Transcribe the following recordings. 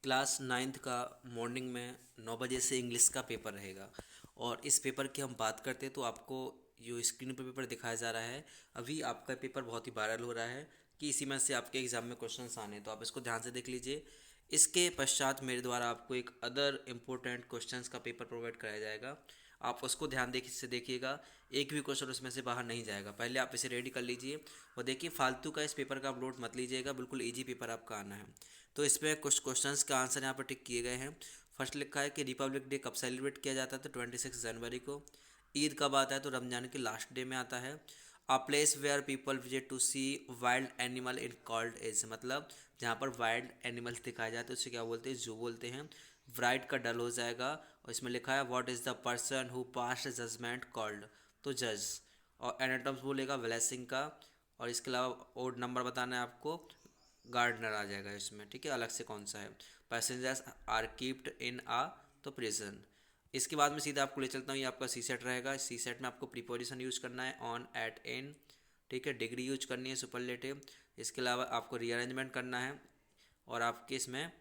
Class ninth का morning में 9 बजे से इंग्लिश का पेपर रहेगा। और इस पेपर की हम बात करते हैं तो आपको जो स्क्रीन पर पेपर दिखाया जा रहा है, अभी आपका पेपर बहुत ही वायरल हो रहा है कि इसी में से आपके एग्ज़ाम में क्वेश्चंस आने हैं, तो आप इसको ध्यान से देख लीजिए। इसके पश्चात मेरे द्वारा आपको एक अदर इम्पोर्टेंट क्वेश्चंस का पेपर प्रोवाइड कराया जाएगा। आप उसको ध्यान से देखिएगा, एक भी क्वेश्चन उसमें से बाहर नहीं जाएगा। पहले आप इसे रेडी कर लीजिए और देखिए, फालतू का इस पेपर का आप लोड मत लीजिएगा, बिल्कुल ईजी पेपर आपका आना है। तो इसमें कुछ क्वेश्चंस का आंसर यहाँ पर टिक किए गए हैं। फर्स्ट लिखा है कि रिपब्लिक डे कब सेलिब्रेट किया जाता है, तो 26 जनवरी को। ईद कब आता है, तो रमजान के लास्ट डे में आता है। A place where people visit to see wild animal in called as, मतलब जहाँ पर वाइल्ड एनिमल्स दिखाए जाते हैं उसे क्या बोलते हैं, जू बोलते हैं। ब्राइट का डल हो जाएगा। और इसमें लिखा है what is the person who pass judgement called, तो जज। और एनाटम्स बोलेगा ब्लेसिंग का। और इसके अलावा ओड नंबर बताना है आपको, गार्डनर आ जाएगा इसमें, ठीक है, अलग से कौन सा है। पैसेंजर्स आर कीप्ड इन आ, तो प्रिजन। इसके बाद में सीधा आपको ले चलता हूँ, ये आपका सी सेट रहेगा। सी सेट में आपको प्रीपोजिशन यूज़ करना है, ऑन, एट, इन, ठीक है। डिग्री यूज करनी है, सुपरलेटिव। इसके अलावा आपको रीअरेंजमेंट करना है और आपके इसमें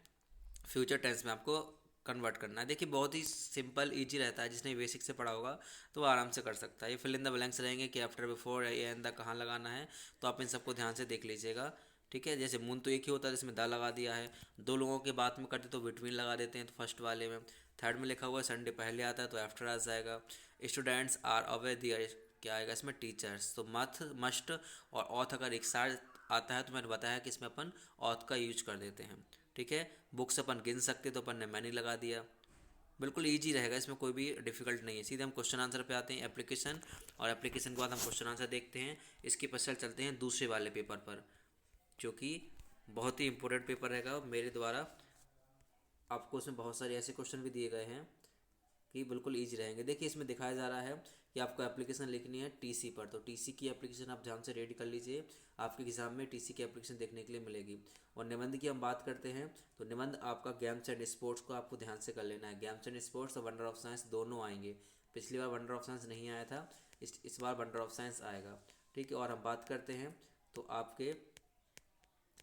फ्यूचर टेंस में आपको कन्वर्ट करना है। देखिए बहुत ही सिंपल इजी रहता है, जिसने बेसिक से पढ़ा होगा तो वो आराम से कर सकता है। ये फिल इन द ब्लैंक्स रहेंगे कि आफ्टर, बिफोर, एंड द कहाँ लगाना है, तो आप इन सबको ध्यान से देख लीजिएगा, ठीक है। जैसे मून तो एक ही होता है, जिसमें द लगा दिया है। दो लोगों के बात में करते तो बिटवीन लगा देते हैं, तो फर्स्ट वाले में। थर्ड में लिखा हुआ है संडे पहले आता है, तो आफ्टर आ जाएगा। स्टूडेंट्स आर अवे दियर, क्या आएगा इसमें, टीचर्स। तो मथ, मस्ट और ऑथ अगर एक साथ आता है तो मैंने बताया कि इसमें अपन ऑथ का यूज कर देते हैं, ठीक है। बुक्स अपन गिन सकते तो अपन ने मैनी लगा दिया। बिल्कुल इजी रहेगा, इसमें कोई भी डिफिकल्ट नहीं है। सीधे हम क्वेश्चन आंसर पे आते हैं, एप्लीकेशन। और एप्लीकेशन के बाद हम क्वेश्चन आंसर देखते हैं। इसके पश्चात चलते हैं दूसरे वाले पेपर पर, जो कि बहुत ही इंपॉर्टेंट पेपर रहेगा मेरे द्वारा। आपको उसमें बहुत सारे ऐसे क्वेश्चन भी दिए गए हैं कि बिल्कुल ईजी रहेंगे। देखिए इसमें दिखाया जा रहा है कि आपको एप्लीकेशन लिखनी है टीसी पर, तो टीसी की एप्लीकेशन आप ध्यान से रेडी कर लीजिए। आपके एग्जाम में टीसी की एप्लीकेशन देखने के लिए मिलेगी। और निबंध की हम बात करते हैं, तो निबंध आपका गेम्स एंड स्पोर्ट्स को आपको ध्यान से कर लेना है। गेम्स एंड स्पोर्ट्स और वंडर ऑफ साइंस दोनों आएंगे। पिछली बार वंडर ऑफ साइंस नहीं आया था, इस बार वंडर ऑफ साइंस आएगा, ठीक है। और हम बात करते हैं तो आपके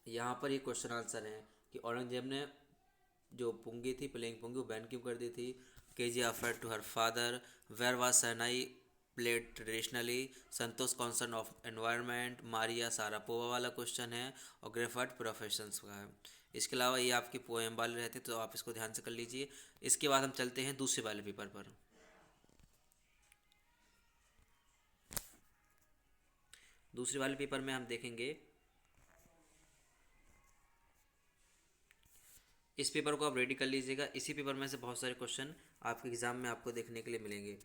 यहाँ पर ये क्वेश्चन आंसर हैं कि औरंगजेब ने जो पुंगी थी, प्लेइंग पुंगी, वो बैन क्यों कर दी थी। के जी offer to her father, where was shehnai played traditionally, Santosh concern of environment, Maria Sharapova वाला क्वेश्चन है। और ग्रेफर्ड प्रोफेशंस का है। इसके अलावा ये आपकी पोएम वाले रहते तो आप इसको ध्यान से कर लीजिए। इसके बाद हम चलते हैं दूसरे वाले पेपर पर। दूसरे वाले पेपर में हम देखेंगे, इस पेपर को आप रेडी कर लीजिएगा। इसी पेपर में से बहुत सारे क्वेश्चन आपके एग्जाम में आपको देखने के लिए मिलेंगे।